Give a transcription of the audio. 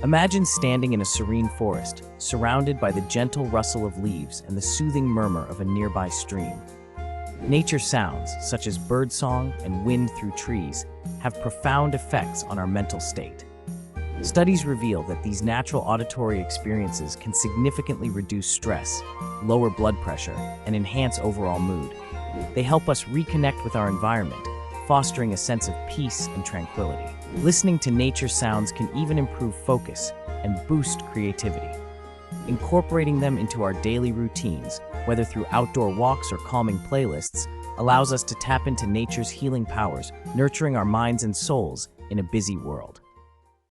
Imagine standing in a serene forest, surrounded by the gentle rustle of leaves and the soothing murmur of a nearby stream. Nature sounds, such as birdsong and wind through trees, have profound effects on our mental state. Studies reveal that these natural auditory experiences can significantly reduce stress, lower blood pressure, and enhance overall mood. They help us reconnect with our environment, fostering a sense of peace and tranquility. Listening to nature sounds can even improve focus and boost creativity. Incorporating them into our daily routines, whether through outdoor walks or calming playlists, allows us to tap into nature's healing powers, nurturing our minds and souls in a busy world.